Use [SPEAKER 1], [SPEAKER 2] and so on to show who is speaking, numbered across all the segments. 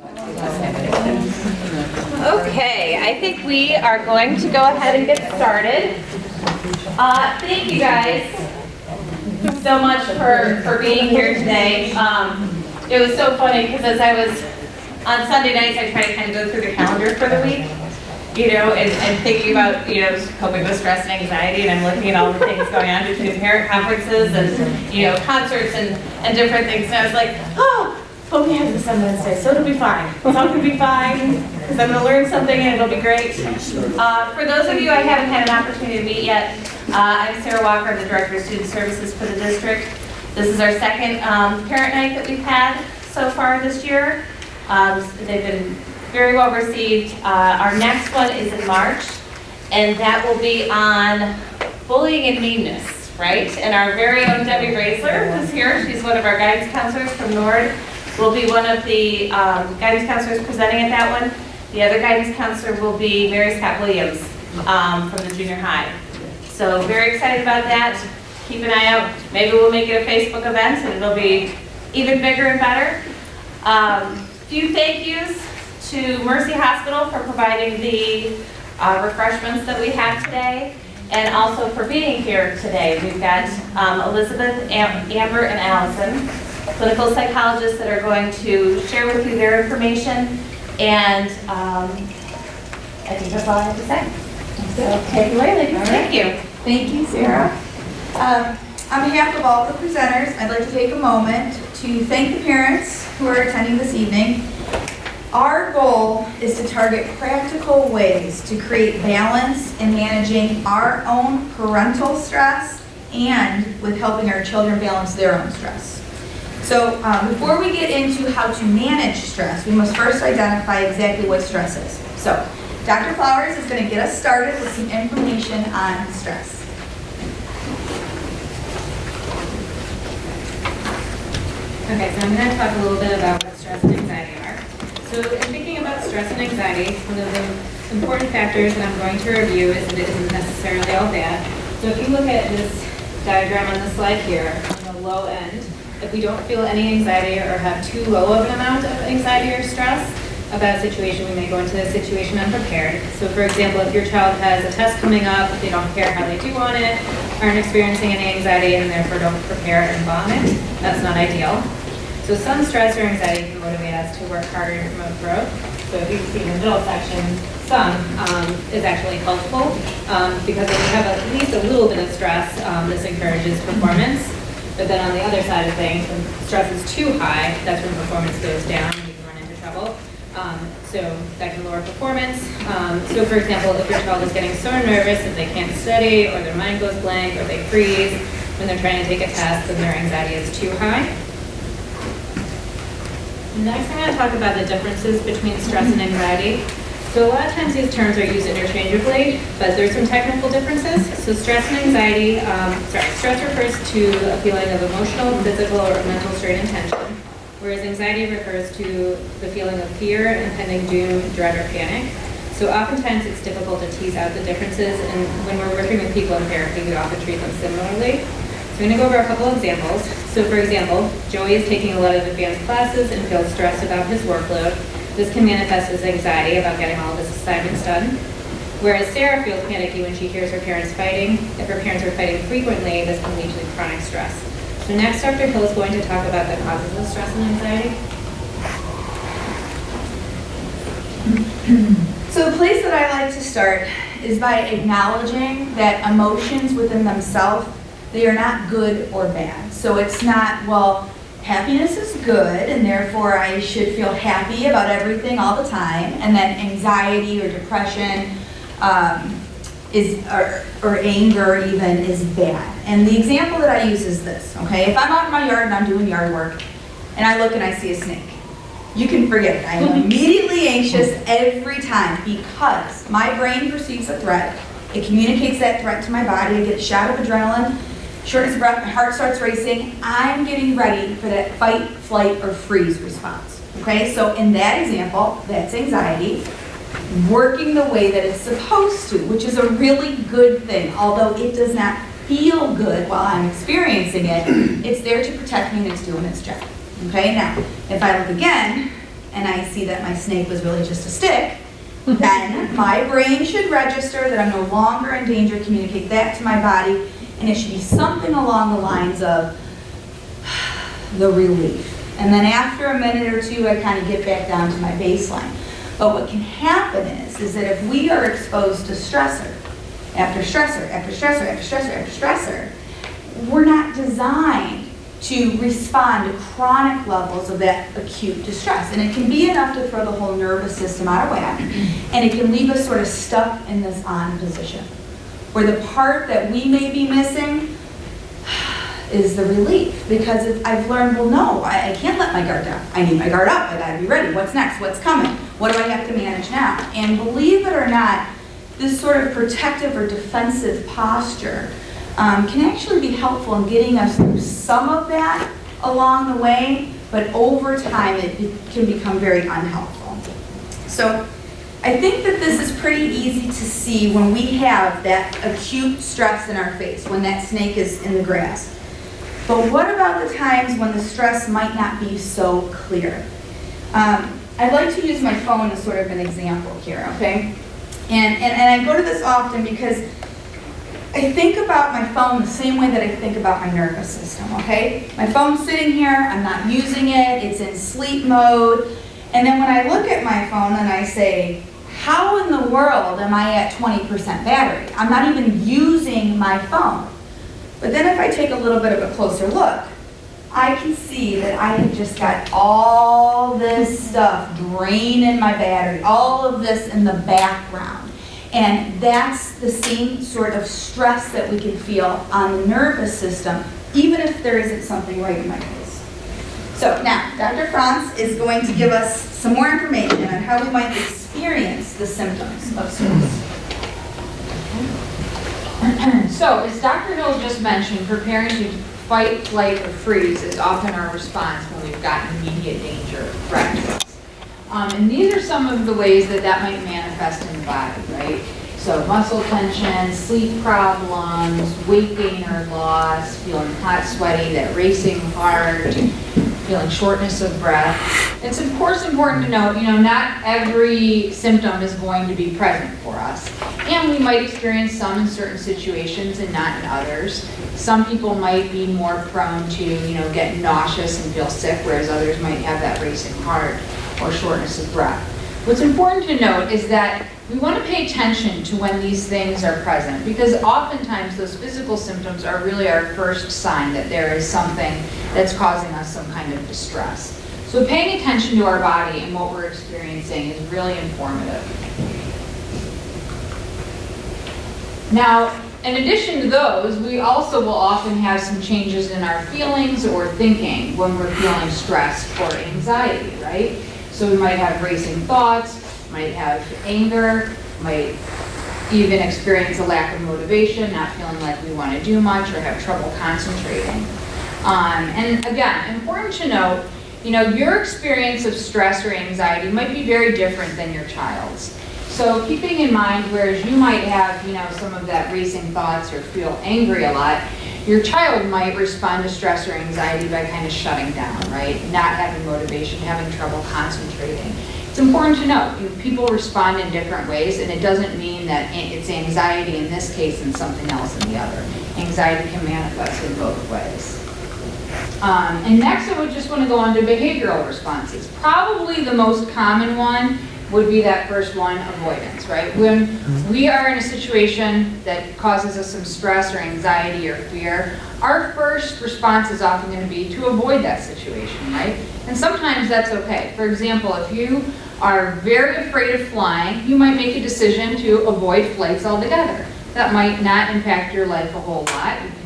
[SPEAKER 1] Okay, I think we are going to go ahead and get started. Thank you guys so much for being here today. It was so funny because as I was on Sunday nights, I try to kind of go through the calendar for the week, and thinking about, coping with stress and anxiety, and I'm looking at all the things going on between parent conferences and, concerts and different things, and I was like, oh, but we have this on Wednesday, so it'll be fine. It's all going to be fine, because I'm going to learn something and it'll be great. For those of you I haven't had an opportunity to meet yet, I'm Sarah Walker, I'm the Director of Student Services for the district. This is our second parent night that we've had so far this year. They've been very well received. Our next one is in March, and that will be on bullying and meanness, right? And our very own Debbie Raisler is here. She's one of our guidance counselors from Nord. Will be one of the guidance counselors presenting at that one. The other guidance counselor will be Mary Scott Williams from the junior high. So very excited about that. Keep an eye out. Maybe we'll make it a Facebook event and it'll be even bigger and better. Few thank yous to Mercy Hospital for providing the refreshments that we have today, and also for being here today. We've got Elizabeth, Amber, and Allison, clinical psychologists that are going to share with you their information, and I think that's all I have to say. So take it away, ladies. Thank you.
[SPEAKER 2] Thank you, Sarah. On behalf of all the presenters, I'd like to take a moment to thank the parents who are attending this evening. Our goal is to target practical ways to create balance in managing our own parental stress and with helping our children balance their own stress. So before we get into how to manage stress, we must first identify exactly what stress is. So Dr. Flowers is going to get us started with some information on stress.
[SPEAKER 3] Okay, so I'm going to talk a little bit about what stress and anxiety are. So in thinking about stress and anxiety, one of the important factors that I'm going to review is that it isn't necessarily all bad. So if you look at this diagram on the slide here, on the low end, if we don't feel any anxiety or have too low of an amount of anxiety or stress about a situation, we may go into the situation unprepared. So for example, if your child has a test coming up, they don't care how they do on it, aren't experiencing any anxiety, and therefore don't prepare and vomit, that's not ideal. So some stress or anxiety can motivate us to work harder and promote growth. So if you can see in the middle section, some is actually helpful because if we have at least a little bit of stress, this encourages performance. But then on the other side of things, when stress is too high, that's when performance goes down and you can run into trouble. So that can lower performance. So for example, if your child is getting so nervous that they can't study, or their mind goes blank, or they freeze when they're trying to take a test and their anxiety is too high. Next, I'm going to talk about the differences between stress and anxiety. So a lot of times these terms are used interchangeably, but there's some technical differences. So stress and anxiety, stress refers to a feeling of emotional, physical, or mental strain and tension, whereas anxiety refers to the feeling of fear, impending doom, dread, or panic. So oftentimes it's difficult to tease out the differences, and when we're working with people in therapy, we often treat them similarly. So I'm going to go over a couple of examples. So for example, Joey is taking a lot of advanced classes and feels stressed about his workload. This can manifest as anxiety about getting all of his assignments done. Whereas Sarah feels panicky when she hears her parents fighting. If her parents are fighting frequently, this can lead to chronic stress. So next, Dr. Hill is going to talk about the causes of stress and anxiety.
[SPEAKER 2] So the place that I like to start is by acknowledging that emotions within themselves, they are not good or bad. So it's not, well, happiness is good and therefore I should feel happy about everything all the time, and then anxiety or depression or anger even is bad. And the example that I use is this, okay? If I'm out in my yard and I'm doing yard work and I look and I see a snake, you can forget it. I am immediately anxious every time because my brain perceives a threat. It communicates that threat to my body. I get a shot of adrenaline, shortness of breath, my heart starts racing. I'm getting ready for that fight, flight, or freeze response. Okay, so in that example, that's anxiety working the way that it's supposed to, which is a really good thing. Although it does not feel good while I'm experiencing it, it's there to protect me and it's doing its job. Okay, now, if I look again and I see that my snake was really just a stick, then my brain should register that I'm no longer in danger, communicate that to my body, and it should be something along the lines of the relief. And then after a minute or two, I kind of get back down to my baseline. But what can happen is that if we are exposed to stressor, after stressor, after stressor, after stressor, after stressor, we're not designed to respond to chronic levels of that acute distress. And it can be enough to throw the whole nervous system out of whack, and it can leave us sort of stuck in this on position, where the part that we may be missing is the relief. Because if I've learned, well, no, I can't let my guard down. I need my guard up. I gotta be ready. What's next? What's coming? What do I have to manage now? And believe it or not, this sort of protective or defensive posture can actually be helpful in getting us through some of that along the way, but over time it can become very unhelpful. So I think that this is pretty easy to see when we have that acute stress in our face, when that snake is in the grass. But what about the times when the stress might not be so clear? I'd like to use my phone as sort of an example here, okay? And I go to this often because I think about my phone the same way that I think about my nervous system, okay? My phone's sitting here, I'm not using it, it's in sleep mode, and then when I look at my phone and I say, how in the world am I at 20% battery? I'm not even using my phone. But then if I take a little bit of a closer look, I can see that I have just got all this stuff draining my battery, all of this in the background. And that's the same sort of stress that we can feel on the nervous system, even if there isn't something right in my face. So now, Dr. Franz is going to give us some more information on how we might experience the symptoms of stress.
[SPEAKER 4] So, as Dr. Hill just mentioned, preparing to fight, flight, or freeze is often our response when we've got immediate danger threat to us. And these are some of the ways that that might manifest in the body, right? So muscle tension, sleep problems, weight gain or loss, feeling hot, sweaty, that racing heart, feeling shortness of breath. It's of course important to note, not every symptom is going to be present for us. And we might experience some in certain situations and not in others. Some people might be more prone to, get nauseous and feel sick, whereas others might have that racing heart or shortness of breath. What's important to note is that we want to pay attention to when these things are present, because oftentimes those physical symptoms are really our first sign that there is something that's causing us some kind of distress. So paying attention to our body and what we're experiencing is really informative. Now, in addition to those, we also will often have some changes in our feelings or thinking when we're feeling stressed or anxiety, right? So we might have racing thoughts, might have anger, might even experience a lack of motivation, not feeling like we want to do much or have trouble concentrating. And again, important to note, your experience of stress or anxiety might be very different than your child's. So keeping in mind, whereas you might have, some of that racing thoughts or feel angry a lot, your child might respond to stress or anxiety by kind of shutting down, right? Not having motivation, having trouble concentrating. It's important to note, people respond in different ways, and it doesn't mean that it's anxiety in this case and something else in the other. Anxiety can manifest in both ways. And next I would just want to go on to behavioral responses. Probably the most common one would be that first one, avoidance, right? When we are in a situation that causes us some stress or anxiety or fear, our first response is often going to be to avoid that situation, right? And sometimes that's okay. For example, if you are very afraid of flying, you might make a decision to avoid flights altogether. That might not impact your life a whole lot. You can,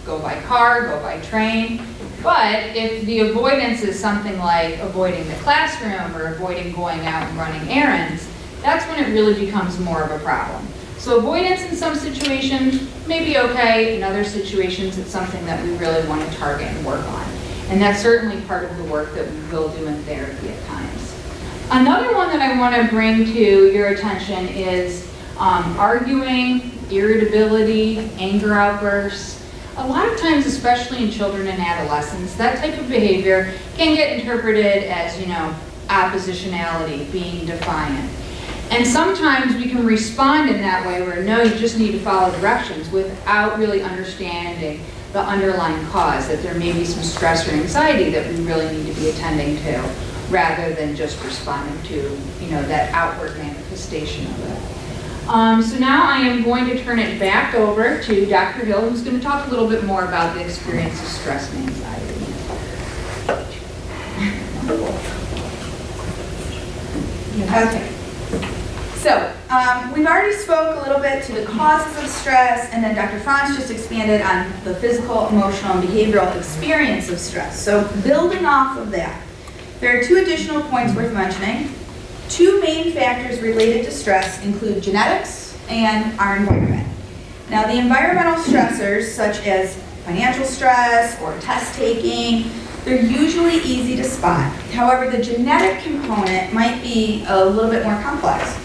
[SPEAKER 4] go by car, go by train. But if the avoidance is something like avoiding the classroom or avoiding going out and running errands, that's when it really becomes more of a problem. So avoidance in some situations may be okay. In other situations, it's something that we really want to target and work on. And that's certainly part of the work that we will do in therapy at times. Another one that I want to bring to your attention is arguing, irritability, anger outbursts. A lot of times, especially in children and adolescents, that type of behavior can get interpreted as, oppositionality, being defiant. And sometimes we can respond in that way where, no, you just need to follow directions without really understanding the underlying cause, that there may be some stress or anxiety that we really need to be attending to, rather than just responding to, that outward manifestation of it. So now I am going to turn it back over to Dr. Hill, who's going to talk a little bit more about the experience of stress and anxiety.
[SPEAKER 2] Okay. So, we've already spoke a little bit to the causes of stress, and then Dr. Franz just expanded on the physical, emotional, and behavioral experience of stress. So, building off of that, there are 2 additional points worth mentioning. 2 main factors related to stress include genetics and our environment. Now, the environmental stressors, such as financial stress or test taking, they're usually easy to spot. However, the genetic component might be a little bit more complex.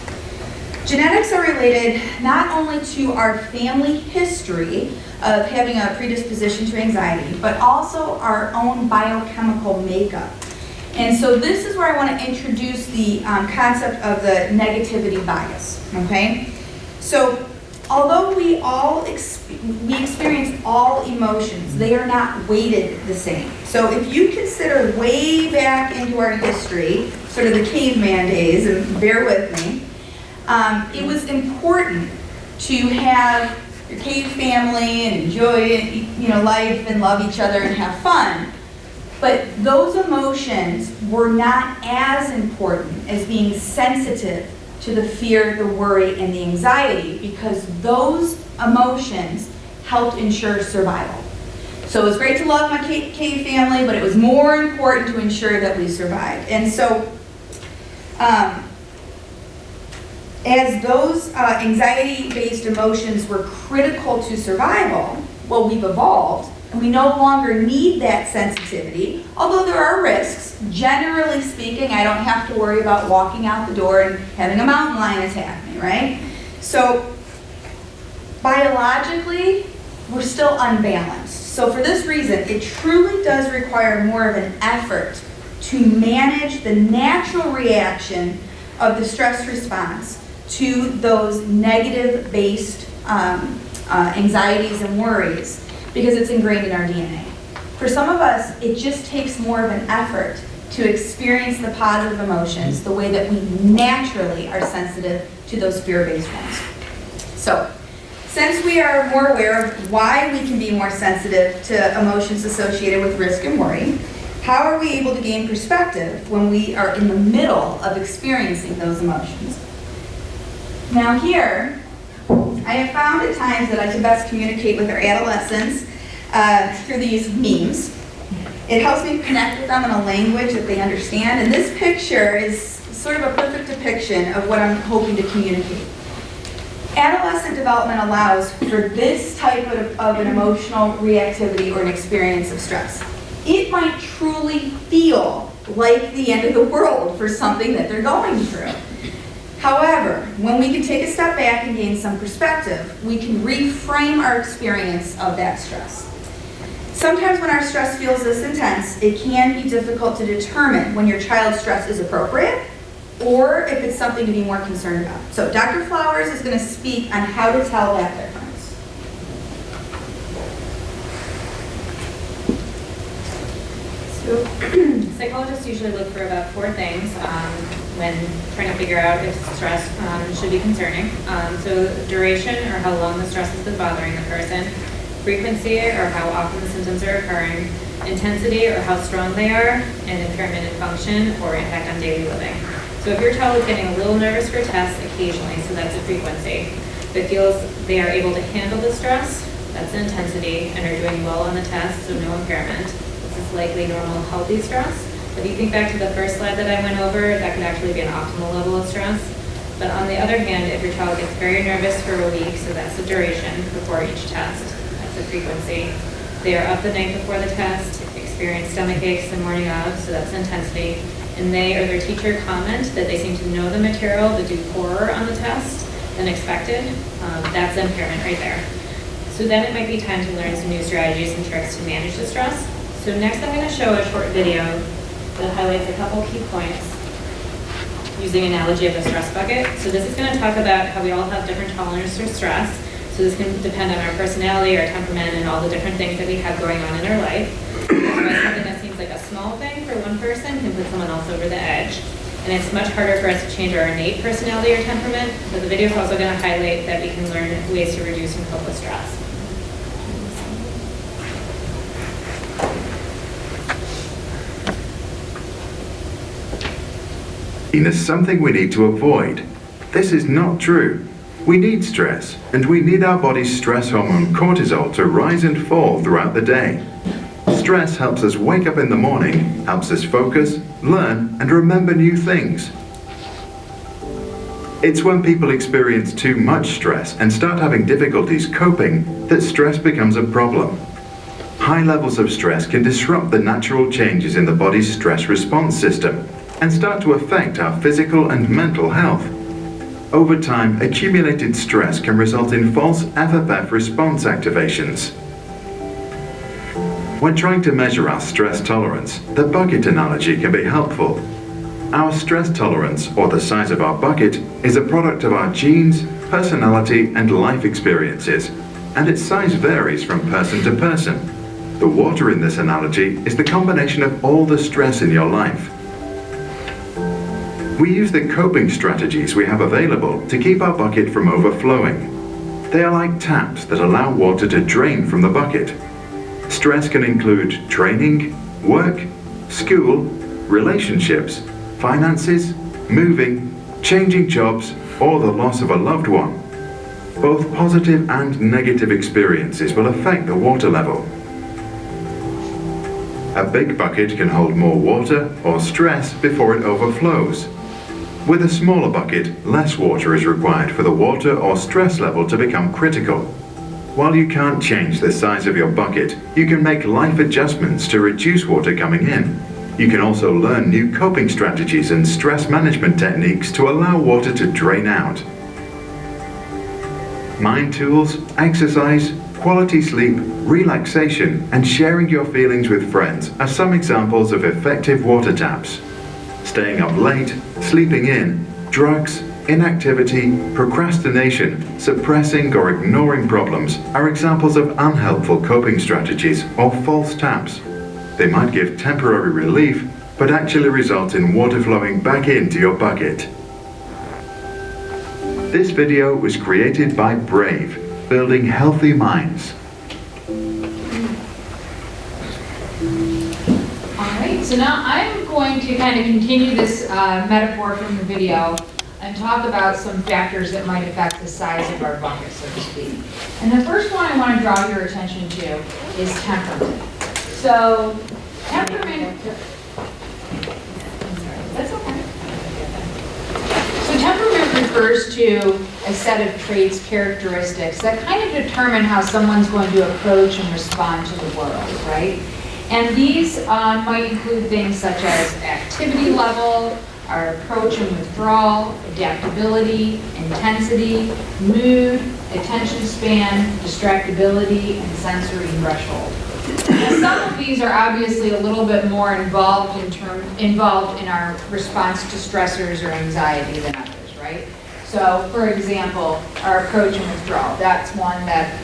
[SPEAKER 2] Genetics are related not only to our family history of having a predisposition to anxiety, but also our own biochemical makeup. And so this is where I want to introduce the concept of the negativity bias, okay? So although we experience all emotions, they are not weighted the same. So if you consider way back into our history, sort of the caveman days, and bear with me, it was important to have your cave family and enjoy, life and love each other and have fun. But those emotions were not as important as being sensitive to the fear, the worry, and the anxiety, because those emotions helped ensure survival. So it was great to love my cave family, but it was more important to ensure that we survived. And so, as those anxiety-based emotions were critical to survival, well, we've evolved, and we no longer need that sensitivity, although there are risks. Generally speaking, I don't have to worry about walking out the door and having a mountain lion attack me, right? So, biologically, we're still unbalanced. So for this reason, it truly does require more of an effort to manage the natural reaction of the stress response to those negative-based anxieties and worries, because it's ingrained in our DNA. For some of us, it just takes more of an effort to experience the positive emotions the way that we naturally are sensitive to those fear-based ones. So, since we are more aware of why we can be more sensitive to emotions associated with risk and worry, how are we able to gain perspective when we are in the middle of experiencing those emotions? Now here, I have found at times that I can best communicate with our adolescents through the use of memes. It helps me connect with them in a language that they understand, and this picture is sort of a perfect depiction of what I'm hoping to communicate. Adolescent development allows for this type of an emotional reactivity or an experience of stress. It might truly feel like the end of the world for something that they're going through. However, when we can take a step back and gain some perspective, we can reframe our experience of that stress. Sometimes when our stress feels this intense, it can be difficult to determine when your child's stress is appropriate or if it's something to be more concerned about. So Dr. Flowers is going to speak on how to tell that difference.
[SPEAKER 3] So psychologists usually look for about 4 things when trying to figure out if stress should be concerning. So duration, or how long the stress has been bothering the person; frequency, or how often the symptoms are occurring; intensity, or how strong they are; and impairment in function or impact on daily living. So if your child is getting a little nervous for tests occasionally, so that's a frequency. If it feels they are able to handle the stress, that's an intensity, and are doing well on the test, so no impairment. This is likely normal, healthy stress. If you think back to the first slide that I went over, that could actually be an optimal level of stress. But on the other hand, if your child gets very nervous for a week, so that's the duration before each test, that's the frequency. They are up the night before the test, experience stomach aches the morning of, so that's intensity. And they or their teacher comment that they seem to know the material but do poorer on the test than expected, that's impairment right there. So then it might be time to learn some new strategies and tricks to manage the stress. So next I'm going to show a short video that highlights a couple key points using analogy of a stress bucket. So this is going to talk about how we all have different tolerances for stress. So this can depend on our personality, our temperament, and all the different things that we have going on in our life. That's why something that seems like a small thing for one person can put someone else over the edge. And it's much harder for us to change our innate personality or temperament, but the video is also going to highlight that we can learn ways to reduce and cope with stress.
[SPEAKER 5] Is something we need to avoid. This is not true. We need stress, and we need our body's stress hormone cortisol to rise and fall throughout the day. Stress helps us wake up in the morning, helps us focus, learn, and remember new things. It's when people experience too much stress and start having difficulties coping that stress becomes a problem. High levels of stress can disrupt the natural changes in the body's stress response system and start to affect our physical and mental health. Over time, accumulated stress can result in false FFF response activations. When trying to measure our stress tolerance, the bucket analogy can be helpful. Our stress tolerance, or the size of our bucket, is a product of our genes, personality, and life experiences, and its size varies from person to person. The water in this analogy is the combination of all the stress in your life. We use the coping strategies we have available to keep our bucket from overflowing. They are like taps that allow water to drain from the bucket. Stress can include training, work, school, relationships, finances, moving, changing jobs, or the loss of a loved one. Both positive and negative experiences will affect the water level. A big bucket can hold more water or stress before it overflows. With a smaller bucket, less water is required for the water or stress level to become critical. While you can't change the size of your bucket, you can make life adjustments to reduce water coming in. You can also learn new coping strategies and stress management techniques to allow water to drain out. Mind tools, exercise, quality sleep, relaxation, and sharing your feelings with friends are some examples of effective water taps. Staying up late, sleeping in, drugs, inactivity, procrastination, suppressing or ignoring problems are examples of unhelpful coping strategies or false taps. They might give temporary relief, but actually result in water flowing back into your bucket. This video was created by Brave, Building Healthy Minds.
[SPEAKER 4] Alright, so now I'm going to kind of continue this metaphor from the video and talk about some factors that might affect the size of our bucket, so to speak. And the first one I want to draw your attention to is temperament. So, temperament... That's okay. So temperament refers to a set of traits, characteristics that kind of determine how someone's going to approach and respond to the world, right? And these might include things such as activity level, our approach and withdrawal, adaptability, intensity, mood, attention span, distractibility, and sensory threshold. Now, some of these are obviously a little bit more involved in our response to stressors or anxiety than others, right? So, for example, our approach and withdrawal, that's one that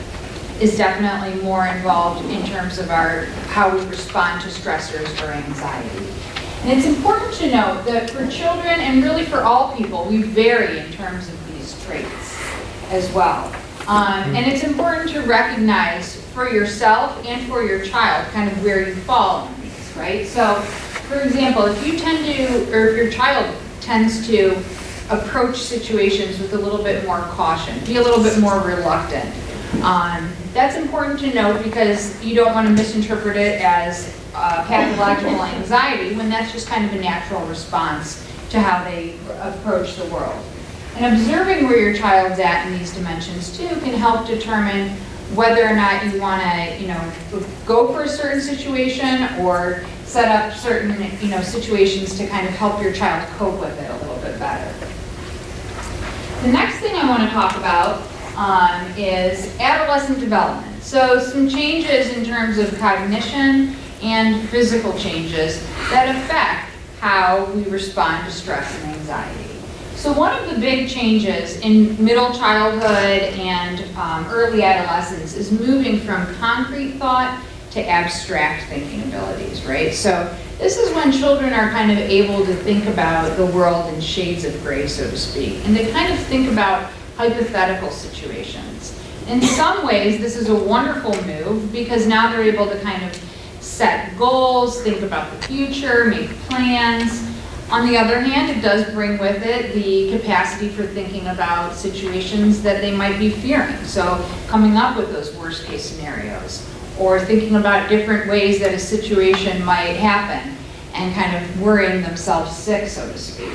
[SPEAKER 4] is definitely more involved in terms of how we respond to stressors or anxiety. And it's important to note that for children, and really for all people, we vary in terms of these traits as well. And it's important to recognize for yourself and for your child kind of where you fall in these, right? So, for example, if your child tends to approach situations with a little bit more caution, be a little bit more reluctant, that's important to note because you don't want to misinterpret it as pathological anxiety when that's just kind of a natural response to how they approach the world. And observing where your child's at in these dimensions too can help determine whether or not you want to, go for a certain situation or set up certain, situations to kind of help your child cope with it a little bit better. The next thing I want to talk about is adolescent development. So some changes in terms of cognition and physical changes that affect how we respond to stress and anxiety. So one of the big changes in middle childhood and early adolescence is moving from concrete thought to abstract thinking abilities, right? So this is when children are kind of able to think about the world in shades of gray, so to speak, and they kind of think about hypothetical situations. In some ways, this is a wonderful move because now they're able to kind of set goals, think about the future, make plans. On the other hand, it does bring with it the capacity for thinking about situations that they might be fearing. So coming up with those worst case scenarios, or thinking about different ways that a situation might happen and kind of worrying themselves sick, so to speak.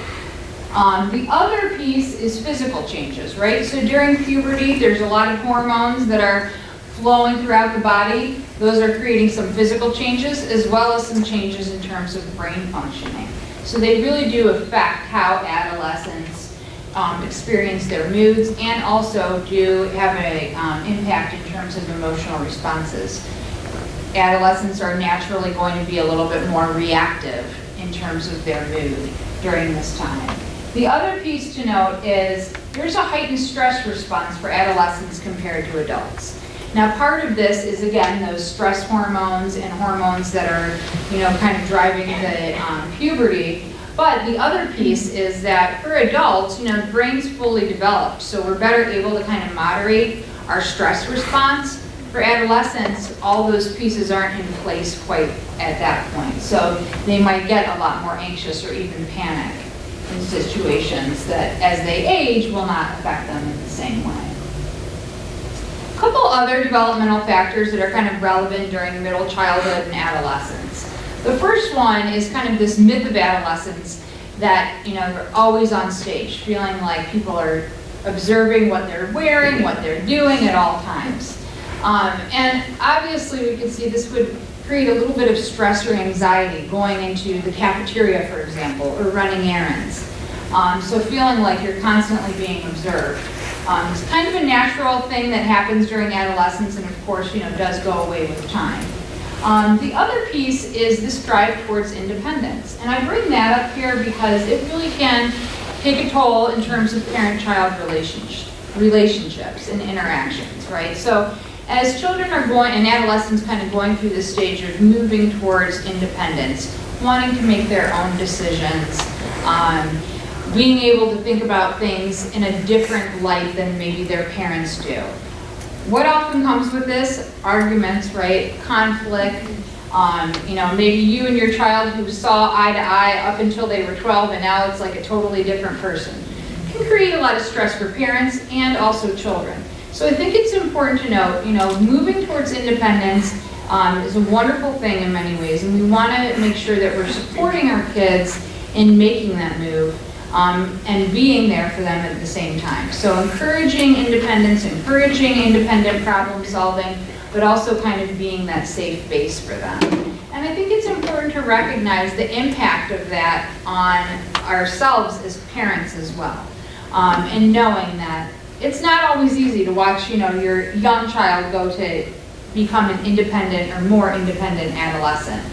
[SPEAKER 4] The other piece is physical changes, right? So during puberty, there's a lot of hormones that are flowing throughout the body. Those are creating some physical changes as well as some changes in terms of brain functioning. So they really do affect how adolescents experience their moods and also do have an impact in terms of emotional responses. Adolescents are naturally going to be a little bit more reactive in terms of their mood during this time. The other piece to note is there's a heightened stress response for adolescents compared to adults. Now, part of this is, again, those stress hormones and hormones that are, kind of driving the puberty. But the other piece is that for adults, the brain's fully developed, so we're better able to kind of moderate our stress response. For adolescents, all those pieces aren't in place quite at that point. So they might get a lot more anxious or even panic in situations that, as they age, will not affect them in the same way. A couple other developmental factors that are kind of relevant during middle childhood and adolescence. The first one is kind of this myth of adolescence that, they're always on stage, feeling like people are observing what they're wearing, what they're doing at all times. And obviously we can see this would create a little bit of stress or anxiety going into the cafeteria, for example, or running errands. So feeling like you're constantly being observed. It's kind of a natural thing that happens during adolescence and of course, does go away with time. The other piece is this drive towards independence. And I bring that up here because it really can take a toll in terms of parent-child relationships and interactions, right? So as children are going, and adolescents kind of going through this stage of moving towards independence, wanting to make their own decisions, being able to think about things in a different light than maybe their parents do. What often comes with this? Arguments, right? Conflict. Maybe you and your child who saw eye to eye up until they were 12 and now it's like a totally different person. It can create a lot of stress for parents and also children. So I think it's important to note, moving towards independence is a wonderful thing in many ways, and we want to make sure that we're supporting our kids in making that move and being there for them at the same time. So encouraging independence, encouraging independent problem solving, but also kind of being that safe base for them. And I think it's important to recognize the impact of that on ourselves as parents as well, and knowing that it's not always easy to watch, your young child go to become an independent or more independent adolescent.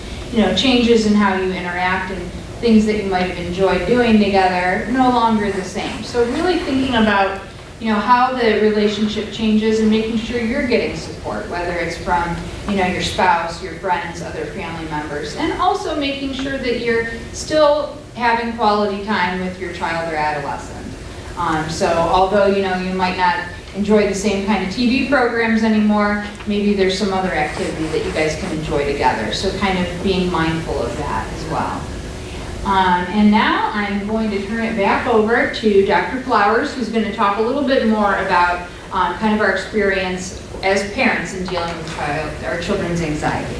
[SPEAKER 4] Changes in how you interact and things that you might have enjoyed doing together, no longer the same. So really thinking about, how the relationship changes and making sure you're getting support, whether it's from, your spouse, your friends, other family members, and also making sure that you're still having quality time with your child or adolescent. So although, you might not enjoy the same kind of TV programs anymore, maybe there's some other activity that you guys can enjoy together. So kind of being mindful of that as well. And now I'm going to turn it back over to Dr. Flowers, who's going to talk a little bit more about kind of our experience as parents in dealing with our children's anxiety.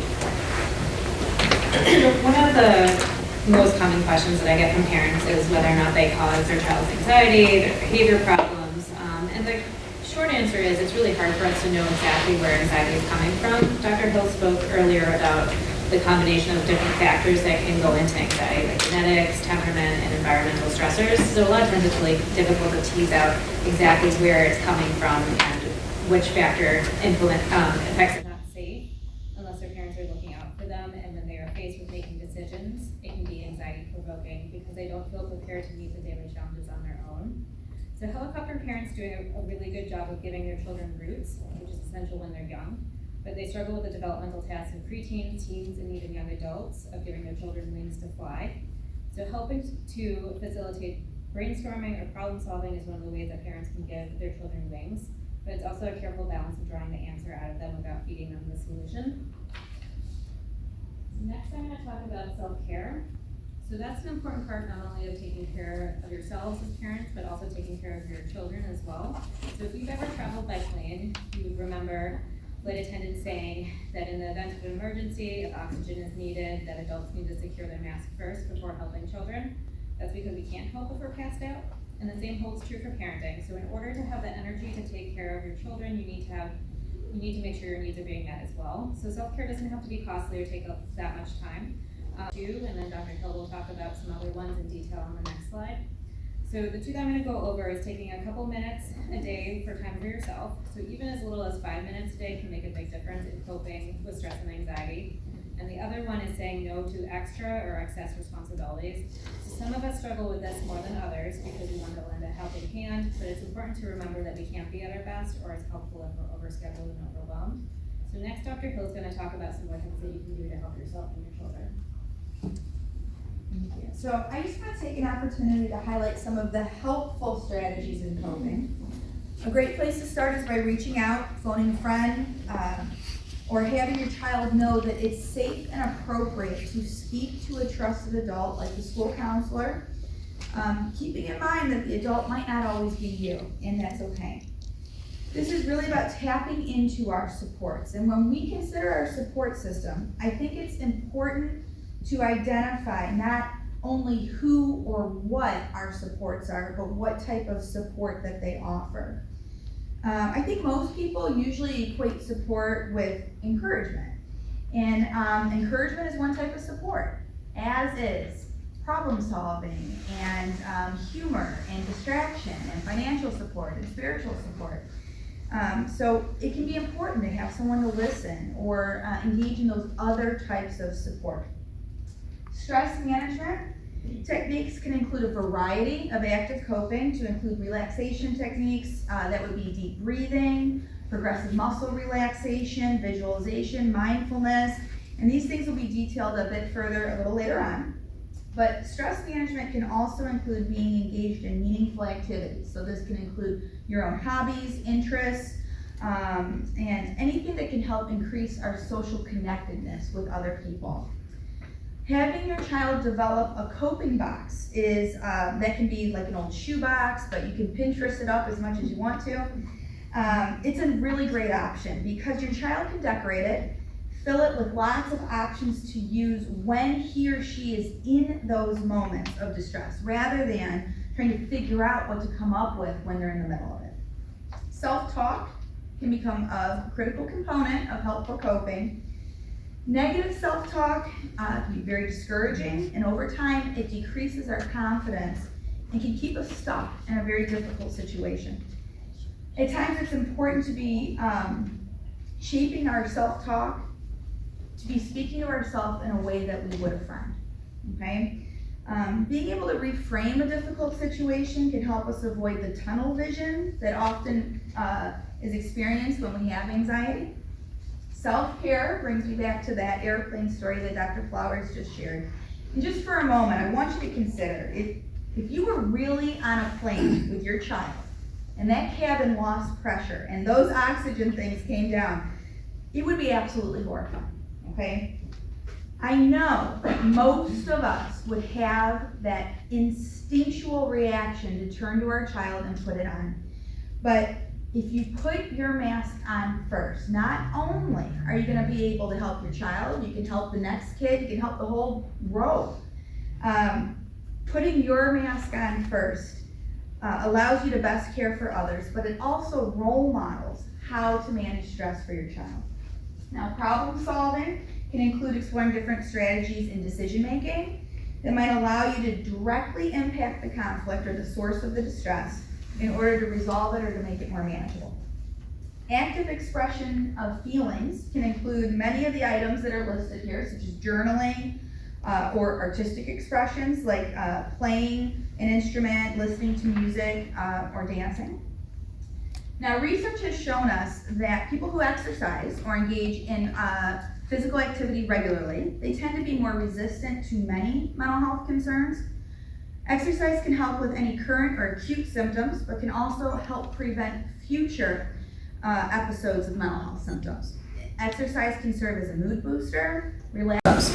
[SPEAKER 3] One of the most common questions that I get from parents is whether or not they cause their child's anxiety, their behavior problems, and the short answer is it's really hard for us to know exactly where anxiety is coming from. Dr. Hill spoke earlier about the combination of different factors that can go into anxiety, like genetics, temperament, and environmental stressors. So a lot of times it's really difficult to tease out exactly where it's coming from and which factor affects it not safe, unless their parents are looking out for them, and when they are faced with making decisions, it can be anxiety provoking. meet the daily challenges on their own. So helicopter parents do a really good job of giving their children roots, which is essential when they're young, but they struggle with the developmental tasks of preteens, teens, and even young adults of giving their children wings to fly. So helping to facilitate brainstorming or problem solving is one of the ways that parents can give their children wings, but it's also a careful balance of drawing the answer out of them without feeding them the solution. Next, I'm going to talk about self-care. So that's an important part not only of taking care of yourselves as parents, but also taking care of your children as well. So if you've ever traveled by plane, you would remember flight attendants saying that in the event of an emergency, if oxygen is needed, that adults need to secure their mask first before helping children. That's because we can't help if we're passed out. And the same holds true for parenting. So in order to have the energy to take care of your children, you need to make sure your needs are being met as well. So self-care doesn't have to be costly or take up that much time. And then Dr. Hill will talk about some other ones in detail on the next slide. So the two that I'm going to go over is taking a couple minutes a day for time for yourself. So even as little as 5 minutes a day can make a big difference in coping with stress and anxiety. And the other one is saying no to extra or excess responsibilities. So some of us struggle with this more than others because we want to lend a helping hand, but it's important to remember that we can't be at our best or as helpful if we're overscheduled and overwhelmed. So next, Dr. Hill is going to talk about some more things that you can do to help yourself and your children.
[SPEAKER 2] Thank you. So I just want to take an opportunity to highlight some of the helpful strategies in coping. A great place to start is by reaching out, phoning a friend, or having your child know that it's safe and appropriate to speak to a trusted adult like the school counselor, keeping in mind that the adult might not always be you, and that's okay. This is really about tapping into our supports, and when we consider our support system, I think it's important to identify not only who or what our supports are, but what type of support that they offer. I think most people usually equate support with encouragement. And encouragement is one type of support, as is problem solving and humor and distraction and financial support and spiritual support. So it can be important to have someone to listen or engage in those other types of support. Stress management techniques can include a variety of active coping to include relaxation techniques, that would be deep breathing, progressive muscle relaxation, visualization, mindfulness, and these things will be detailed a bit further a little later on. But stress management can also include being engaged in meaningful activities. So this can include your own hobbies, interests, and anything that can help increase our social connectedness with other people. Having your child develop a coping box is, that can be like an old shoebox, but you can Pinterest it up as much as you want to. It's a really great option because your child can decorate it, fill it with lots of options to use when he or she is in those moments of distress, rather than trying to figure out what to come up with when they're in the middle of it. Self-talk can become a critical component of helpful coping. Negative self-talk can be very discouraging, and over time it decreases our confidence and can keep us stuck in a very difficult situation. At times it's important to be shaping our self-talk, to be speaking to ourselves in a way that we would a friend, okay? Being able to reframe a difficult situation can help us avoid the tunnel vision that often is experienced when we have anxiety. Self-care brings me back to that airplane story that Dr. Flowers just shared. And just for a moment, I want you to consider, if you were really on a plane with your child and that cabin lost pressure and those oxygen things came down, it would be absolutely horrifying, okay? I know that most of us would have that instinctual reaction to turn to our child and put it on. But if you put your mask on first, not only are you going to be able to help your child, you can help the next kid, you can help the whole row. Putting your mask on first allows you to best care for others, but it also role models how to manage stress for your child. Now, problem solving can include exploring different strategies in decision making that might allow you to directly impact the conflict or the source of the distress in order to resolve it or to make it more manageable. Active expression of feelings can include many of the items that are listed here, such as journaling, or artistic expressions like playing an instrument, listening to music, or dancing. Now, research has shown us that people who exercise or engage in physical activity regularly, they tend to be more resistant to many mental health concerns. Exercise can help with any current or acute symptoms, but can also help prevent future episodes of mental health symptoms. Exercise can serve as a mood booster, relax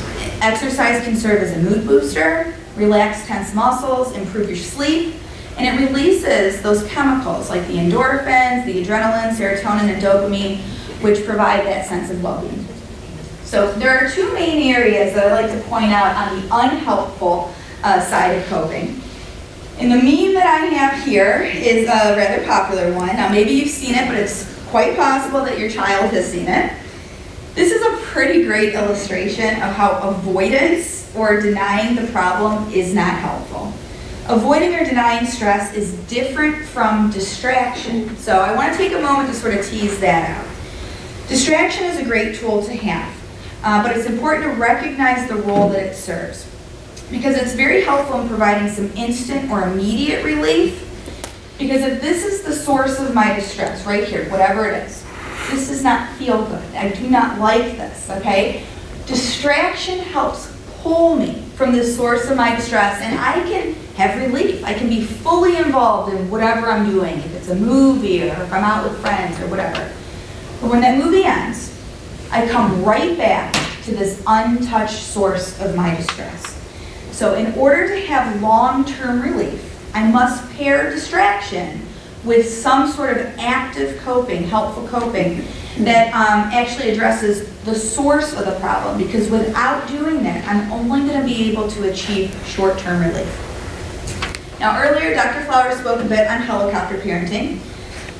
[SPEAKER 2] tense muscles, improve your sleep, and it releases those chemicals like the endorphins, the adrenaline, serotonin, and dopamine, which provide that sense of well-being. So there are two main areas that I like to point out on the unhelpful side of coping. And the meme that I have here is a rather popular one. Now maybe you've seen it, but it's quite possible that your child has seen it. This is a pretty great illustration of how avoidance or denying the problem is not helpful. Avoiding or denying stress is different from distraction. So I want to take a moment to sort of tease that out. Distraction is a great tool to have, but it's important to recognize the role that it serves, because it's very helpful in providing some instant or immediate relief. Because if this is the source of my distress, right here, whatever it is, this does not feel good. I do not like this, okay? Distraction helps pull me from the source of my distress, and I can have relief. I can be fully involved in whatever I'm doing, if it's a movie or if I'm out with friends or whatever. But when that movie ends, I come right back to this untouched source of my distress. So in order to have long-term relief, I must pair distraction with some sort of active coping, helpful coping, that actually addresses the source of the problem, because without doing that, I'm only going to be able to achieve short-term relief. Now earlier, Dr. Flower spoke a bit on helicopter parenting,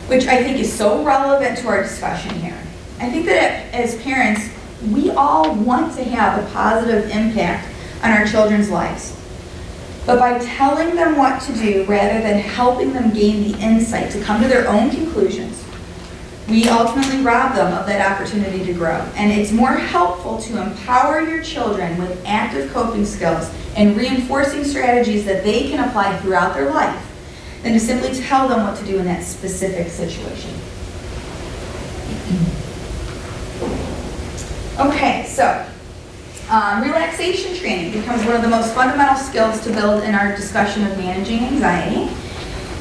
[SPEAKER 2] which I think is so relevant to our discussion here. I think that as parents, we all want to have a positive impact on our children's lives. But by telling them what to do rather than helping them gain the insight to come to their own conclusions, we ultimately rob them of that opportunity to grow. And it's more helpful to empower your children with active coping skills and reinforcing strategies that they can apply throughout their life than to simply tell them what to do in that specific situation. Okay, so relaxation training becomes one of the most fundamental skills to build in our discussion of managing anxiety.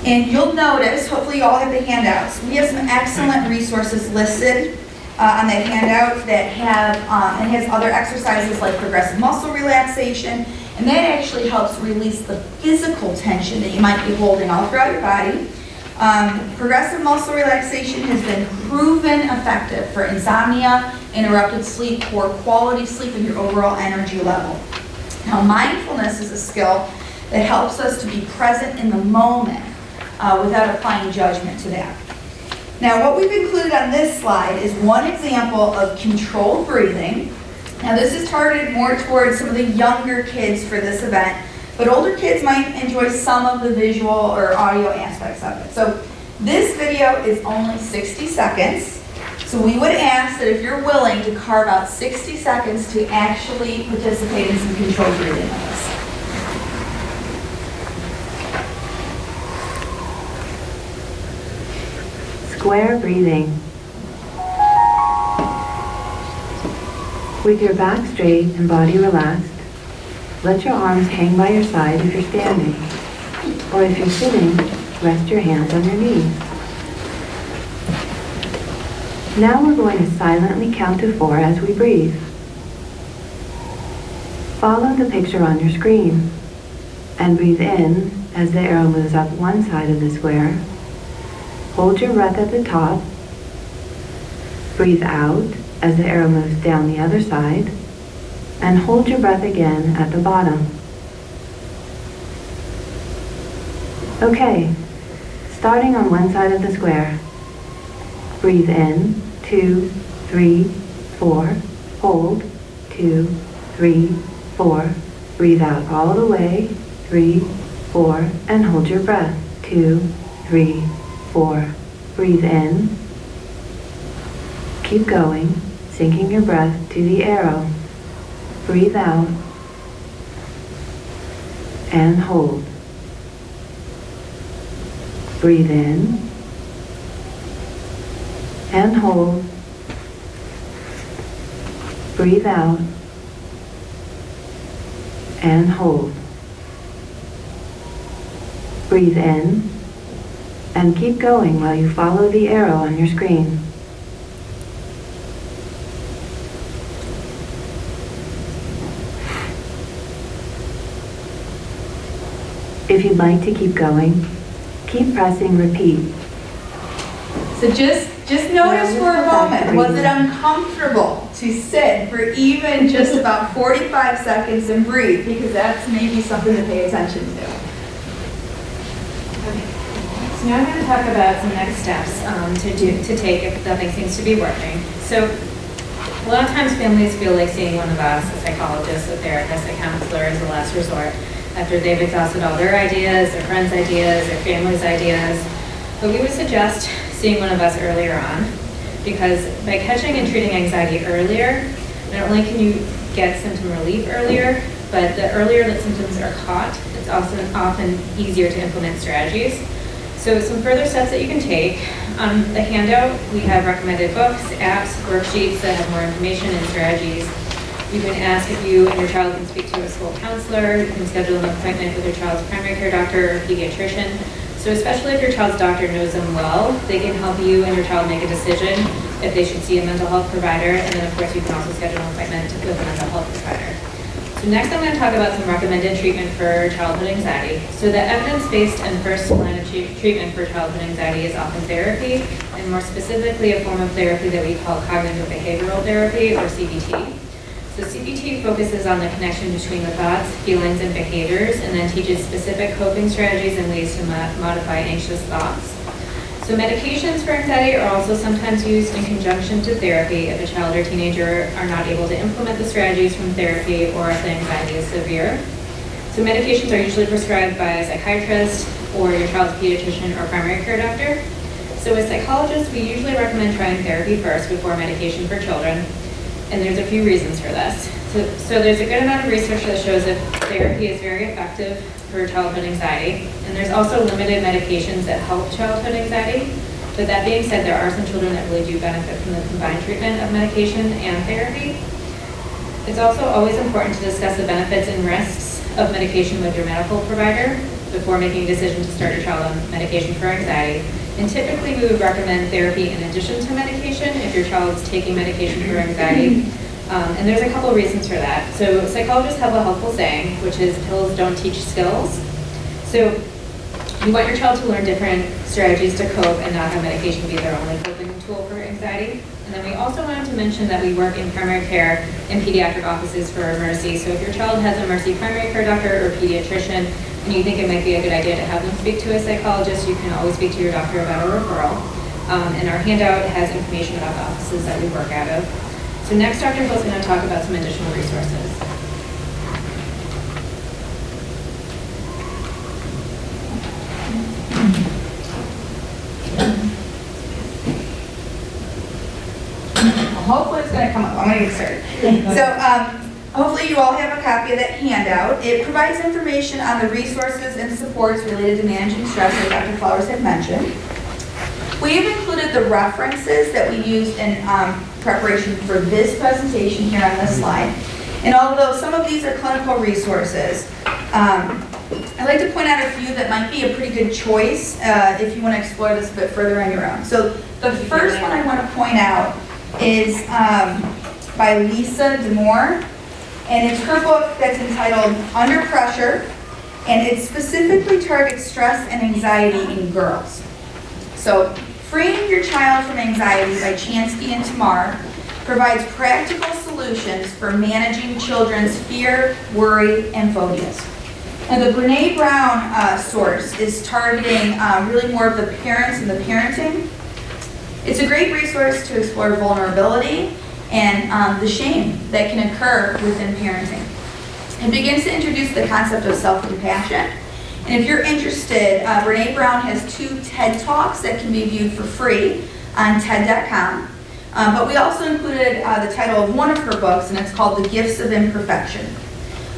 [SPEAKER 2] And you'll notice, hopefully you all have the handouts, we have some excellent resources listed on that handout that have, and has other exercises like progressive muscle relaxation, and that actually helps release the physical tension that you might be holding all throughout your body. Progressive muscle relaxation has been proven effective for insomnia, interrupted sleep, poor quality sleep, and your overall energy level. Now, mindfulness is a skill that helps us to be present in the moment without applying judgment to that. Now, what we've included on this slide is one example of controlled breathing. Now, this is targeted more towards some of the younger kids for this event, but older kids might enjoy some of the visual or audio aspects of it. So this video is only 60 seconds. So we would ask that if you're willing to carve out 60 seconds to actually participate in some controlled breathing with us.
[SPEAKER 6] Square breathing. With your back straight and body relaxed, let your arms hang by your side if you're standing, or if you're sitting, rest your hands on your knees. Now we're going to silently count to 4 as we breathe. Follow the picture on your screen and breathe in as the arrow moves up one side of the square. Hold your breath at the top. Breathe out as the arrow moves down the other side, and hold your breath again at the bottom. Okay, starting on one side of the square. Breathe in, 2, 3, 4. Hold, 2, 3, 4. Breathe out all the way, 3, 4, and hold your breath, 2, 3, 4. Breathe in. Keep going, sinking your breath to the arrow. Breathe out, and hold. Breathe in and hold. Breathe out and hold. Breathe in and keep going while you follow the arrow on your screen. If you'd like to keep going, keep pressing repeat.
[SPEAKER 2] So just notice for a moment, was it uncomfortable to sit for even just about 45 seconds and breathe? Because that's maybe something to pay attention to.
[SPEAKER 3] Okay. So now I'm going to talk about some next steps to take if nothing seems to be working. So a lot of times families feel like seeing one of us, a psychologist, a therapist, a counselor, is the last resort after they've exhausted all their ideas, their friends' ideas, their family's ideas. But we would suggest seeing one of us earlier on, because by catching and treating anxiety earlier, not only can you get symptom relief earlier, but the earlier that symptoms are caught, it's also often easier to implement strategies. So some further steps that you can take. On the handout, we have recommended books, apps, worksheets that have more information and strategies. You can ask if you and your child can speak to a school counselor. You can schedule an appointment with your child's primary care doctor or pediatrician. So especially if your child's doctor knows them well, they can help you and your child make a decision if they should see a mental health provider. And then of course you can also schedule an appointment with a mental health provider. So next I'm going to talk about some recommended treatment for childhood anxiety. So the evidence-based and first line of treatment for childhood anxiety is often therapy, and more specifically a form of therapy that we call cognitive behavioral therapy, or CBT. So CBT focuses on the connection between the thoughts, feelings, and behaviors, and then teaches specific coping strategies and ways to modify anxious thoughts. So medications for anxiety are also sometimes used in conjunction to therapy if a child or teenager are not able to implement the strategies from therapy or if the anxiety is severe. So medications are usually prescribed by a psychiatrist or your child's pediatrician or primary care doctor. So as psychologists, we usually recommend trying therapy first before medication for children. And there's a few reasons for this. So there's a good amount of research that shows that therapy is very effective for childhood anxiety. And there's also limited medications that help childhood anxiety. But that being said, there are some children that really do benefit from the combined treatment of medication and therapy. It's also always important to discuss the benefits and risks of medication with your medical provider before making a decision to start your child on medication for anxiety. And typically we would recommend therapy in addition to medication if your child's taking medication for anxiety. And there's a couple reasons for that. So psychologists have a helpful saying, which is pills don't teach skills. So you want your child to learn different strategies to cope and not have medication be their only coping tool for anxiety. And then we also wanted to mention that we work in primary care and pediatric offices for Mercy. So if your child has a Mercy primary care doctor or pediatrician, and you think it might be a good idea to have them speak to a psychologist, you can always speak to your doctor about a referral. And our handout has information about the offices that we work out of. So next, Dr. Hill's going to talk about some additional resources.
[SPEAKER 2] Hopefully it's going to come up. I'm going to get started. So hopefully you all have a copy of that handout. It provides information on the resources and supports related to managing stress, as Dr. Flowers had mentioned. We have included the references that we used in preparation for this presentation here on this slide. And although some of these are clinical resources, I'd like to point out a few that might be a pretty good choice if you want to explore this a bit further on your own. So the first one I want to point out is by Lisa DeMore, and it's her book that's entitled Under Pressure, and it specifically targets stress and anxiety in girls. So freeing your child from anxiety by Chansky and Tamar provides practical solutions for managing children's fear, worry, and phobias. And the Brene Brown source is targeting really more of the parents and the parenting. It's a great resource to explore vulnerability and the shame that can occur within parenting. It begins to introduce the concept of self-compassion. And if you're interested, Brene Brown has 2 TED Talks that can be viewed for free on TED.com. But we also included the title of one of her books, and it's called The Gifts of Imperfection.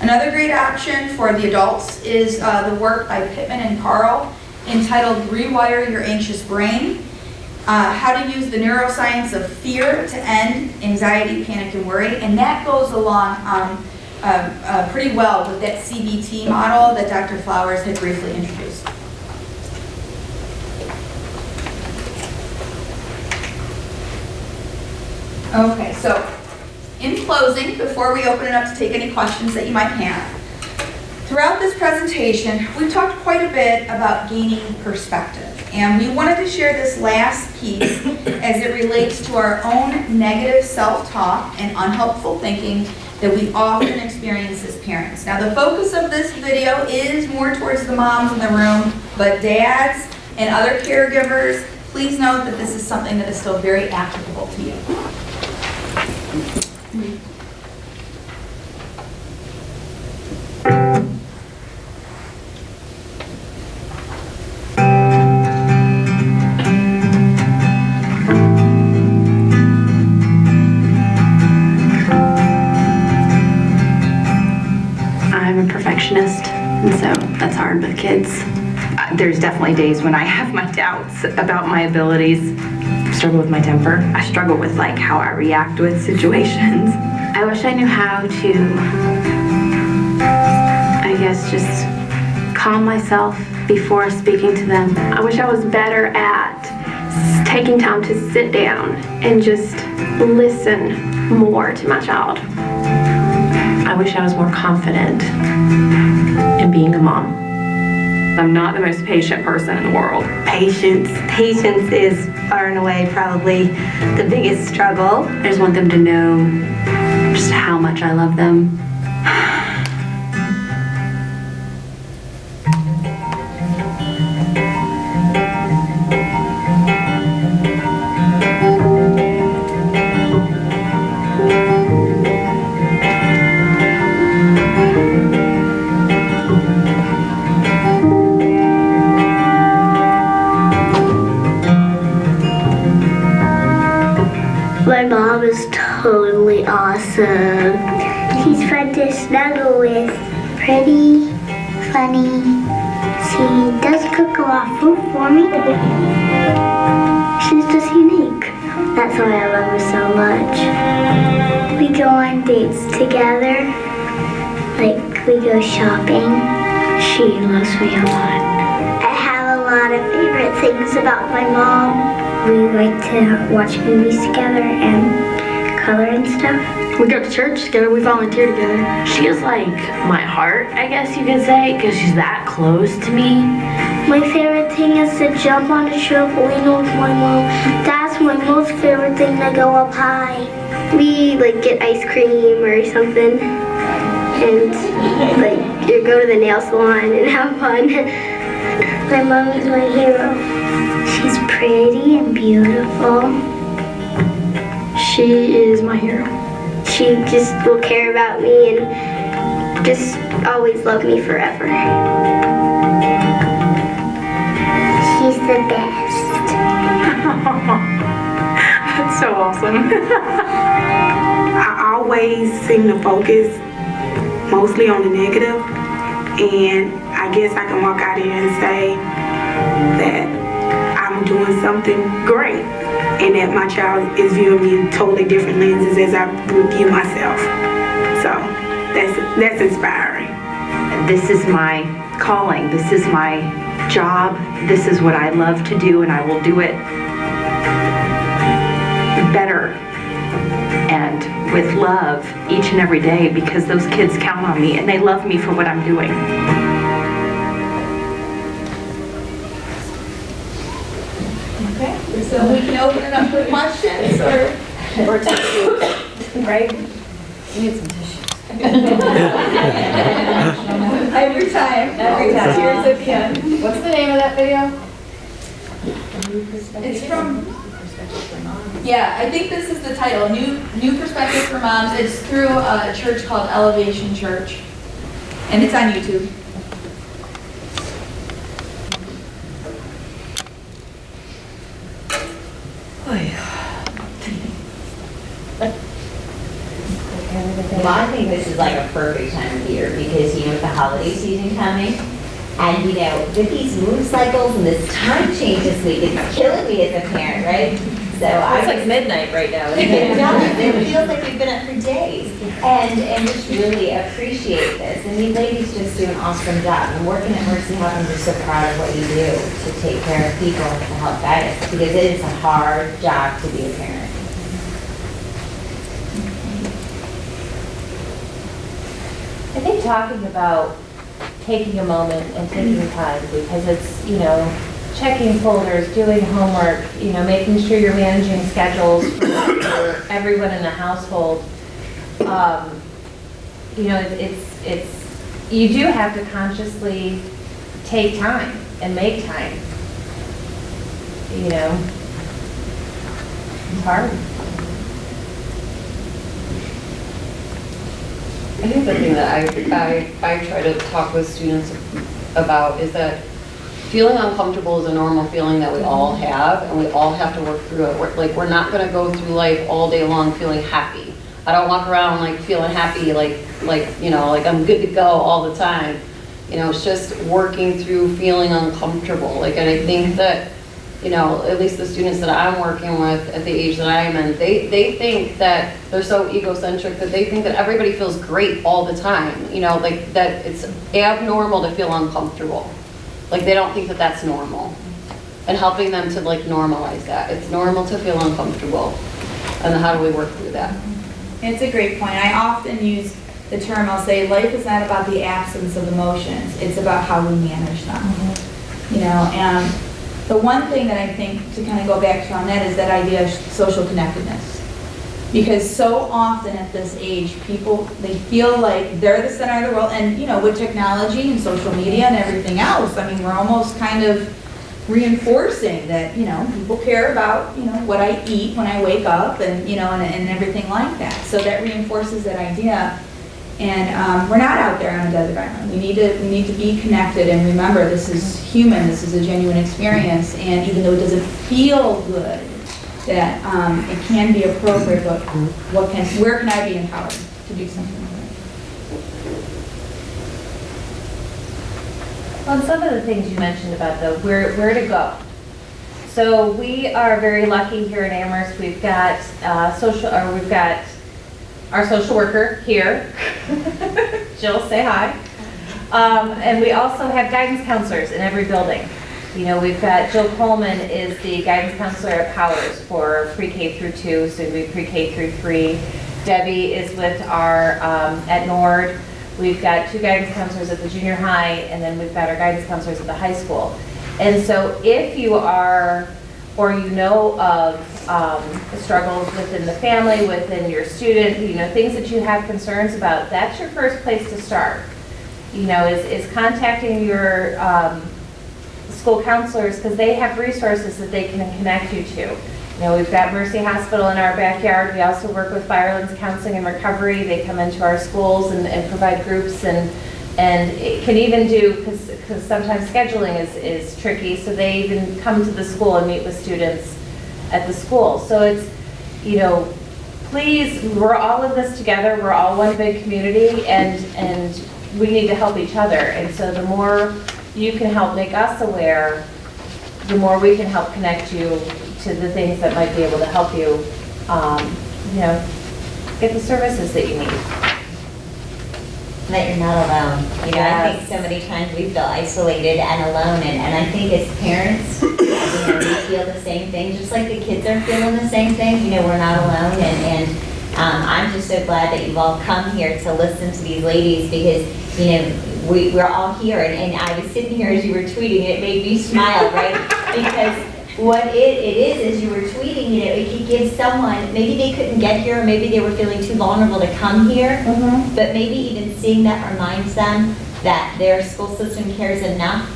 [SPEAKER 2] Another great option for the adults is the work by Pittman and Carl entitled Rewire Your Anxious Brain. How to use the neuroscience of fear to end anxiety, panic, and worry. And that goes along pretty well with that CBT model that Dr. Flowers had briefly introduced. Okay, so in closing, before we open it up to take any questions that you might have, throughout this presentation, we've talked quite a bit about gaining perspective. And we wanted to share this last piece as it relates to our own negative self-talk and unhelpful thinking that we often experience as parents. Now, the focus of this video is more towards the moms in the room, but dads and other caregivers, please note that this is something that is still very applicable to you.
[SPEAKER 7] And so that's hard with kids. There's definitely days when I have my doubts about my abilities. I struggle with my temper. I struggle with like how I react with situations. I wish I knew how to, I guess, just calm myself before speaking to them. I wish I was better at taking time to sit down and just listen more to my child. I wish I was more confident in being a mom. I'm not the most patient person in the world. Patience is far and away probably the biggest struggle. I just want them to know just how much I love them.
[SPEAKER 8] My mom is totally awesome. She's fun to snuggle with. Pretty, funny. She does cook a lot of food for me. She's just unique. That's why I love her so much. We go on dates together. Like, we go shopping. She loves me a lot. I have a lot of favorite things about my mom. We like to watch movies together and color and stuff.
[SPEAKER 7] We go to church together, we volunteer together. She is like my heart, I guess you could say, because she's that close to me.
[SPEAKER 8] My favorite thing is to jump on the trampoline with my mom. That's my most favorite thing, to go up high. We like get ice cream or something and like you go to the nail salon and have fun. My mom is my hero. She's pretty and beautiful.
[SPEAKER 7] She is my hero.
[SPEAKER 8] She just will care about me and just always love me forever. She's the best.
[SPEAKER 7] That's so awesome.
[SPEAKER 9] I always seem to focus mostly on the negative, and I guess I can walk out here and say that I'm doing something great and that my child is viewing me in totally different lenses as I would view myself. So that's inspiring.
[SPEAKER 7] This is my calling. This is my job. This is what I love to do, and I will do it better and with love each and every day because those kids count on me and they love me for what I'm doing.
[SPEAKER 2] Okay, so we can open it up for questions or tissues, right?
[SPEAKER 1] We need some tissues.
[SPEAKER 2] Every time. Tears at the end.
[SPEAKER 4] What's the name of that video?
[SPEAKER 2] It's from, yeah, I think this is the title, New Perspective for Moms. It's through a church called Elevation Church, and it's on YouTube.
[SPEAKER 1] Well, I think
[SPEAKER 10] think this is like a perfect time of year because, with the holiday season coming, and, with these mood cycles and this time change this week, it's killing me as a parent, right? So
[SPEAKER 1] It's like midnight right now.
[SPEAKER 10] it does. It feels like we've been up for days. And just really appreciate this. And these ladies just do an awesome job. And working at Mercy Health, I'm just so proud of what you do to take care of people and to help guide us because it is a hard job to be a parent.
[SPEAKER 1] I think talking about taking a moment and taking time because it's, checking folders, doing homework, making sure you're managing schedules for everyone in the household. You do have to consciously take time and make time. It's hard.
[SPEAKER 11] I think the thing that I try to talk with students about is that feeling uncomfortable is a normal feeling that we all have, and we all have to work through it. We're not going to go through life all day long feeling happy. I don't walk around feeling happy, like I'm good to go all the time. It's just working through feeling uncomfortable. And I think that, at least the students that I'm working with at the age that I'm in, they think that they're so egocentric that they think that everybody feels great all the time. That it's abnormal to feel uncomfortable. They don't think that that's normal. And helping them to normalize that. It's normal to feel uncomfortable. And how do we work through that?
[SPEAKER 2] It's a great point. I often use the term, I'll say, life is not about the absence of emotions. It's about how we manage them. And the one thing that I think to kind of go back to on that is that idea of social connectedness. Because so often at this age, people, they feel like they're the center of the world. And, with technology and social media and everything else, we're almost kind of reinforcing that, people care about, what I eat when I wake up and, and everything like that. So that reinforces that idea. And we're not out there on a desert island. We need to be connected and remember this is human, this is a genuine experience. And even though it doesn't feel good, that it can be appropriate, but where can I be empowered to do something like that?
[SPEAKER 1] Well, some of the things you mentioned about where to go. So we are very lucky here in Amherst. We've got our social worker here. Jill, say hi. And we also have guidance counselors in every building. We've got Jill Coleman is the guidance counselor at Powers for pre-K through 2, so we pre-K through 3. Debbie is with our at Nord. We've got 2 guidance counselors at the junior high, and then we've got our guidance counselors at the high school. And so if you are, or of struggles within the family, within your student, things that you have concerns about, that's your first place to start. Is contacting your school counselors because they have resources that they can connect you to. We've got Mercy Hospital in our backyard. We also work with Firelands Counseling and Recovery. They come into our schools and provide groups and it can even do, because sometimes scheduling is tricky, so they even come to the school and meet with students at the school. So it's, please, we're all in this together. We're all one big community and we need to help each other. And so the more you can help make us aware, the more we can help connect you to the things that might be able to help you, get the services that you need.
[SPEAKER 10] That you're not alone.
[SPEAKER 1] Yes.
[SPEAKER 10] I think so many times we feel isolated and alone, and I think as parents, we feel the same thing, just like the kids are feeling the same thing. We're not alone, and I'm just so glad that you've all come here to listen to these ladies because, we're all here, and I was sitting here as you were tweeting, and it made me smile, right? Because what it is, as you were tweeting, it could give someone, maybe they couldn't get here, or maybe they were feeling too vulnerable to come here, but maybe even seeing that reminds them that their school system cares enough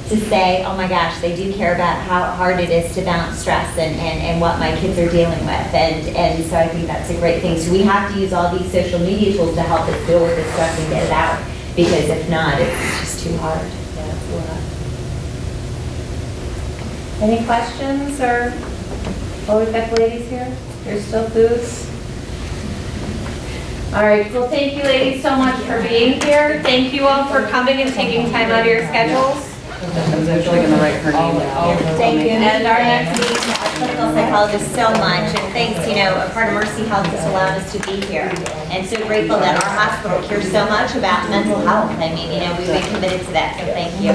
[SPEAKER 10] to say, oh my gosh, they do care about how hard it is to balance stress and what my kids are dealing with. And so I think that's a great thing. So we have to use all these social media tools to help us deal with this stress and get it out. Because if not, it's just too hard.
[SPEAKER 1] Yeah, it's a lot. Any questions or, we've got the ladies here. There's still booths. All right, well, thank you ladies so much for being here. Thank you all for coming and taking time out of your schedules.
[SPEAKER 11] I was actually gonna write her name down.
[SPEAKER 10] Thank you.
[SPEAKER 1] And our next
[SPEAKER 10] meeting, our clinical psychologist so much, and thanks, a part of Mercy Health has allowed us to be here. And so grateful that our hospital cares so much about mental health. I mean, we've been committed to that, so thank you.